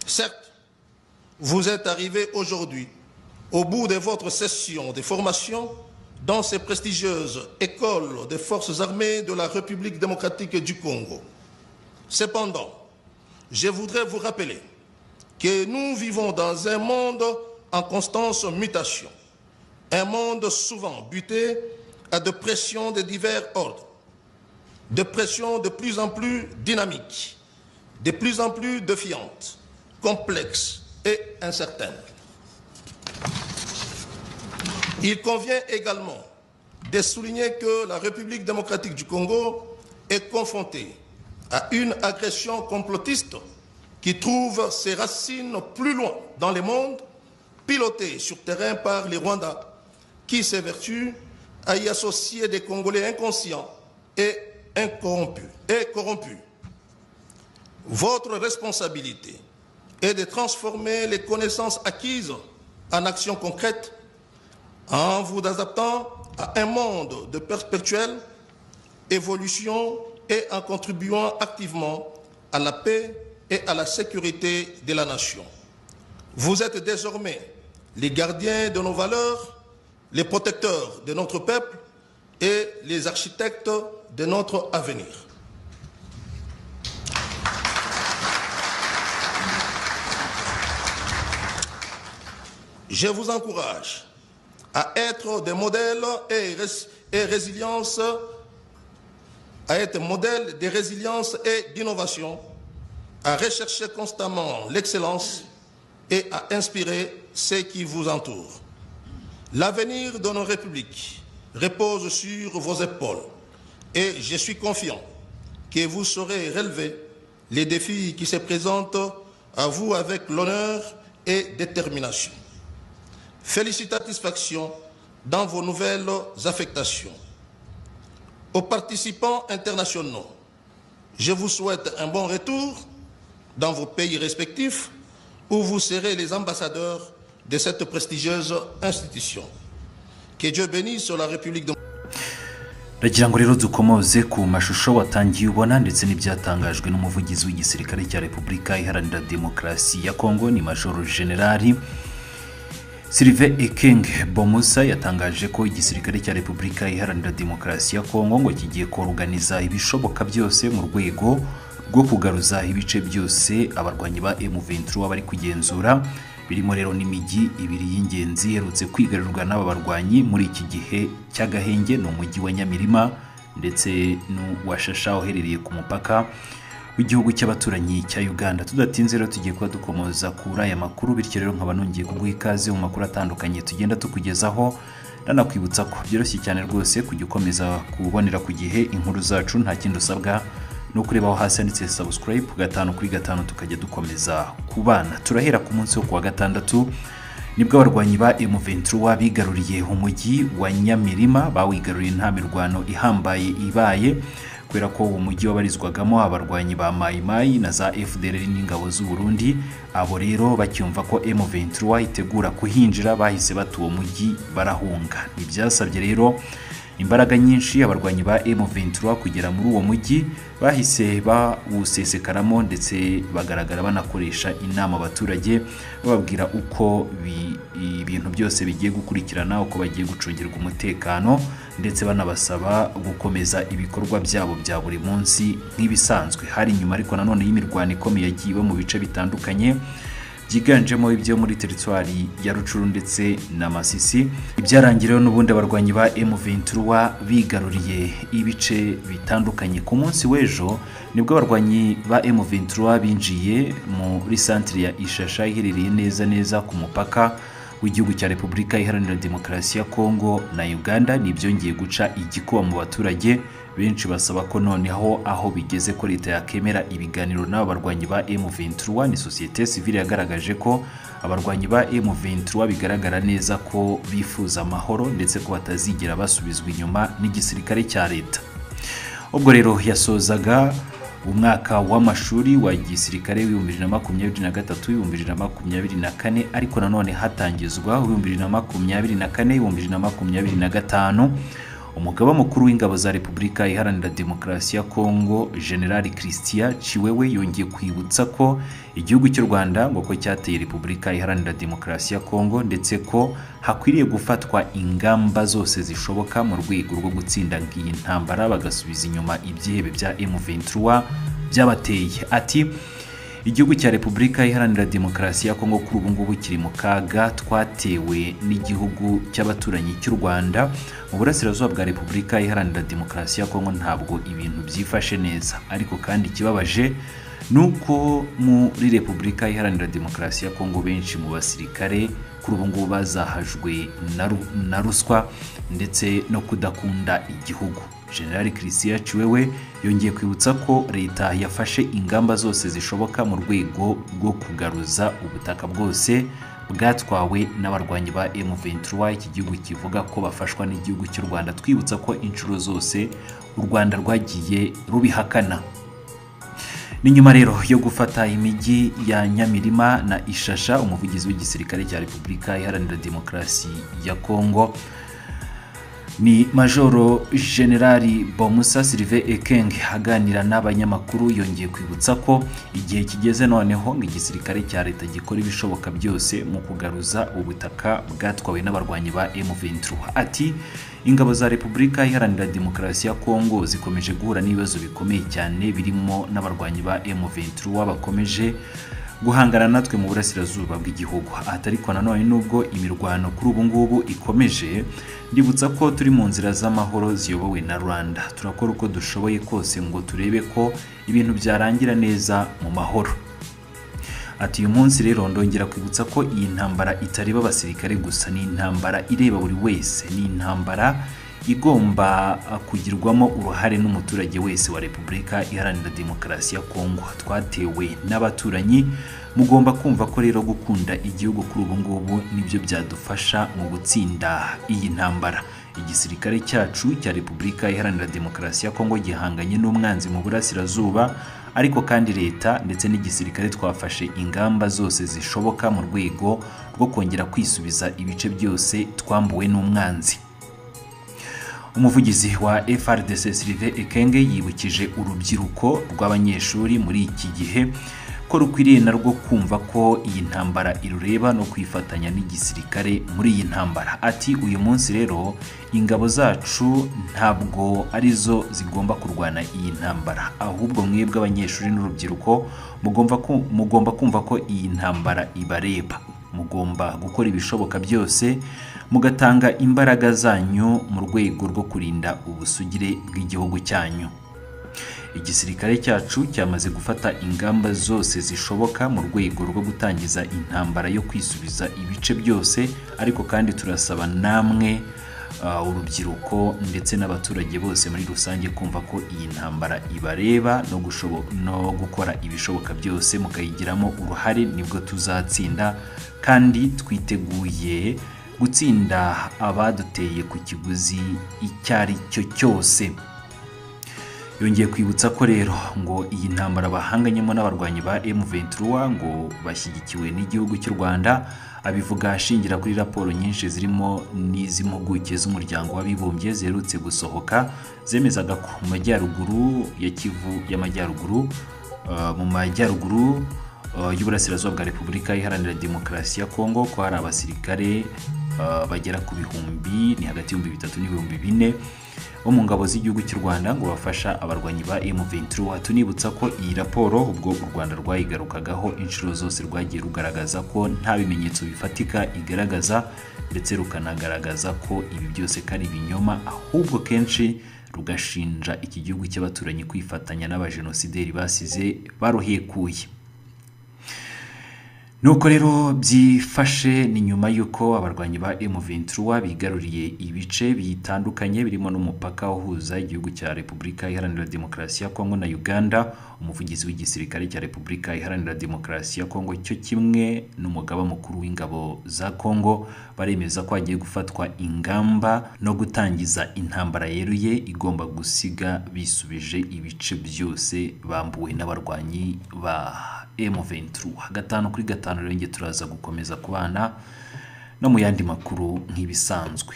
Certes, vous êtes arrivés aujourd'hui au bout de votre session de formation dans ces prestigieuses écoles des forces armées de la République démocratique du Congo. Cependant, je voudrais vous rappeler que nous vivons dans un monde en constante mutation, un monde souvent buté à des pressions de divers ordres, des pressions de plus en plus dynamiques, de plus en plus défiantes, complexes et incertaines. Il convient également de souligner que la République démocratique du Congo est confrontée à une agression complotiste qui trouve ses racines plus loin dans le monde, pilotée sur terrain par les Rwandais, qui s'évertuent à y associer des Congolais inconscients et corrompus. Votre responsabilité est de transformer les connaissances acquises en actions concrètes en vous adaptant à un monde de perpétuelle évolution et en contribuant activement à la paix et à la sécurité de la nation. Vous êtes désormais les gardiens de nos valeurs, les protecteurs de notre peuple et les architectes de notre avenir. Je vous encourage à être des modèles et résilience, à être modèle de résilience et d'innovation, à rechercher constamment l'excellence et à inspirer ceux qui vous entourent. L'avenir de nos républiques repose sur vos épaules et je suis confiant que vous saurez relever les défis qui se présentent à vous avec l'honneur et détermination. Félicitations dans vos nouvelles affectations. Aux participants internationaux, je vous souhaite un bon retour dans vos pays respectifs où vous serez les ambassadeurs de cette prestigieuse institution. Que Dieu bénisse la République de Ndagira ngo rero dukomoze ku mashusho watangiye ubona ndetse n'ibyatangajwe n'umuvugizi w'igisirikare cya Repubulika Iharanira Demokarasi ya Kongo ni Major General Sylvain Ekenge Bomusa yatangaje ko igisirikare cya Repubulika Iharanira Demokarasi ya Kongo ngo kigiye koruganiza ibishoboka byose mu rwego rwo kugaruza ibice byose abarwanyi ba M23 bari kugenzura birimo rero n'imijyi ibiri y'ingenzi yerutse kwigarurwa n'aba barwanyi muri iki gihe cy'agahenge no mujyi wa Nyamirima ndetse n'uwashasha uherereye ku mupaka w'igihugu cy'abaturanyi cya Uganda. Tudatinze rero tugiye kuba dukomoza kuri aya makuru bityo rero nkaba nongeye kuguha ikaze mu makuru atandukanye tugenda tukugezaho ndanakwibutsa ko byoroshye cyane rwose kujya ukomeza kubonera ku gihe inkuru zacu nta kindi usabwa no kurebaho hasi handitse subscribe gatanu kuri gatanu tukajya dukomeza kubana. Turahera ku munsi wo kuwa gatandatu nibwo abarwanyi ba M23 bigaruriye umujyi wa Nyamirima bawigaruriye nta mirwano ihambaye ibaye kubera ko uwo mujyi wabarizwagamo abarwanyi ba Mai Mai na za FDLR n'ingabo z'u Burundi. Abo rero bacyumva ko M23 itegura kuhinjira bahise batuwo mujyi barahunga. Nibyasabye rero imbaraga nyinshi abarwanyi ba M23 kugera muri uwo mujyi bahise bawusesekaramo ndetse bagaragara banakoresha inama abaturage bababwira uko ibintu byose bigiye gukurikirana uko bagiye gucungirwa umutekano ndetse banabasaba gukomeza ibikorwa byabo bya buri munsi nk'ibisanzwe. Hari nyuma ariko nanone y'imirwano ikomeye yagiye mu bice bitandukanye byiganjemo ibyo muri teritwari ya Rucuru ndetse na Masisi. Ibyarangiriyeho n'ubundi abarwanyi ba M23 bigaruriye ibice bitandukanye. Ku munsi w'ejo nibwo abarwanyi ba M23 binjiye muri centre ya Ishasha iherereye neza ku mupaka w'igihugu cya Repubulika Iharanira Demokarasi ya Kongo na Uganda. Nibyongeye guca igikuba mu baturage benshi basaba ko noneho aho bigeze ko leta yakemera ibiganiro n'abarwanyi ba M23. Ni societe civile yagaragaje ko abarwanyi ba M23 bigaragara neza ko bifuza amahoro ndetse ko batazigera basubizwa inyuma n'igisirikare cya leta. Ubwo rero yasozaga umwaka w'amashuri wa gisirikare w'2023 2024 ariko nanone hatangizwa w'2024 2025 umugaba mukuru w'ingabo za Repubulika Iharanira Demokarasi ya Kongo General Christian Chiwewe yongeye kwibutsa ko igihugu cy'u Rwanda ngo ko cyateye Repubulika Iharanira Demokarasi ya Kongo ndetse ko hakwiriye gufatwa ingamba zose zishoboka mu rwego rwo gutsinda iyi ntambara bagasubiza inyuma ibyihebe bya M23 byabateye. Ati igihugu cya Repubulika Iharanira Demokarasi ya Kongo kuri ubu ngubu kiri mu kaga twatewe n'igihugu cy'abaturanyi cy'u Rwanda. Mu burasirazuba bwa Repubulika Iharanira Demokarasi ya Kongo ntabwo ibintu byifashe neza, ariko kandi kibabaje nuko muri Repubulika Iharanira Demokarasi ya Kongo benshi mu basirikare kuri ubu ngubu bazahajwe na ruswa ndetse no kudakunda igihugu. General Christian Chiwewe yongeye kwibutsa ko leta yafashe ingamba zose zishoboka mu rwego rwo kugaruza ubutaka bwose bwatwawe n'abarwanyi ba M23. Iki gihugu kivuga ko bafashwa n'igihugu cy'u Rwanda, twibutsa ko inshuro zose u Rwanda rwagiye rubihakana. Ni nyuma rero yo gufata imijyi ya Nyamirima na Ishasha, umuvugizi w'igisirikare cya Repubulika Iharanira Demokarasi ya Kongo ni Majoro Generali Bomusa Sylvain Ekenge aganira n'abanyamakuru yongeye kwibutsa ko igihe kigeze noneho ngo igisirikare cya leta gikora ibishoboka byose mu kugaruza ubutaka bwatwawe n'abarwanyi ba M23. Ati ingabo za Repubulika Iharanira Demokarasi ya Kongo zikomeje guhura n'ibibazo bikomeye cyane birimo n'abarwanyi ba M23 bakomeje guhangana natwe mu burasirazuba bw'igihugu. Atariko nanone nubwo imirwano kuri ubu ngubu ikomeje, ndibutsa ko turi mu nzira z'amahoro ziyobowe na Rwanda. Turakora uko dushoboye kose ngo turebe ko ibintu byarangira neza mu mahoro. Ati uyu munsi rero ndongera kwibutsa ko iyi ntambara itareba abasirikare gusa, ni intambara ireba buri wese, ni intambara igomba kugirwamo uruhare n'umuturage wese wa Repubulika Iharanira Demokarasi ya Kongo. Twatewe n'abaturanyi, mugomba kumva ko rero gukunda igihugu kuri ubu ngubu nibyo byadufasha mu gutsinda iyi ntambara. Igisirikare cyacu cya Repubulika Iharanira Demokarasi ya Kongo gihanganye n'umwanzi mu burasirazuba, ariko kandi leta ndetse n'igisirikare twafashe ingamba zose zishoboka mu rwego rwo kongera kwisubiza ibice byose twambuwe n'umwanzi. Umuvugizi wa FARDC Sylvain Ekenge yibukije urubyiruko rw'abanyeshuri muri iki gihe ko rukwiriye narwo kumva ko iyi ntambara irureba no kwifatanya n'igisirikare muri iyi ntambara. Ati uyu munsi rero ingabo zacu ntabwo arizo zigomba kurwana iyi ntambara, ahubwo mwebwe abanyeshuri n'urubyiruko mugomba kumva ko iyi ntambara ibareba. Mugomba gukora ibishoboka byose mugatanga imbaraga zanyu mu rwego rwo kurinda ubusugire bw'igihugu cyanyu. Igisirikare cyacu cyamaze gufata ingamba zose zishoboka mu rwego rwo gutangiza intambara yo kwisubiza ibice byose, ariko kandi turasaba namwe urubyiruko ndetse n'abaturage bose muri rusange kumva ko iyi ntambara ibareba no gukora ibishoboka byose mukayigiramo uruhare, nibwo tuzatsinda kandi twiteguye gutsinda abaduteye ku kiguzi icyari cyo cyose. Yongeye kwibutsa ko rero ngo iyi ntambara bahanganyemo n'abarwanyi ba M23 ngo bashyigikiwe n'igihugu cy'u Rwanda. Abivuga ashingira kuri raporo nyinshi zirimo n'iz'impuguke z'umuryango w'abibumbye ziherutse gusohoka zemezaga ko mu majyaruguru ya Kivu y'amajyaruguru mu majyaruguru y'uburasirazuba bwa Repubulika Iharanira Demokarasi ya Kongo ko hari abasirikare bagera ku bihumbi, ni hagati y'ibihumbi 3 n'ibihumbi 4 bo mu ngabo z'igihugu cy'u Rwanda ngo bafasha abarwanyi ba M23. Tunibutsa ko iyi raporo ubwo u Rwanda rwayigarukagaho inshuro zose rwagiye rugaragaza ko nta bimenyetso bifatika igaragaza, ndetse rukanagaragaza ko ibi byose kari ibinyoma, ahubwo kenshi rugashinja iki gihugu cy'abaturanyi kwifatanya n'abajenosideri basize baruhekuye. Nuko rero byifashe ni nyuma yuko abarwanyi ba M23 bigaruriye ibice bitandukanye birimo n'umupaka uhuza igihugu cya Repubulika Iharanira Demokarasi ya Kongo na Uganda. Umuvugizi w'igisirikare cya Repubulika Iharanira Demokarasi ya Kongo cyo kimwe n'umugaba mukuru w'ingabo za Kongo baremeza ko hagiye gufatwa ingamba no gutangiza intambara yeruye igomba gusiga bisubije ibice byose bambuwe n'abarwanyi ba M23. 5 kuri 5 rero nge turaza gukomeza kubana no mu yandi makuru nk'ibisanzwe.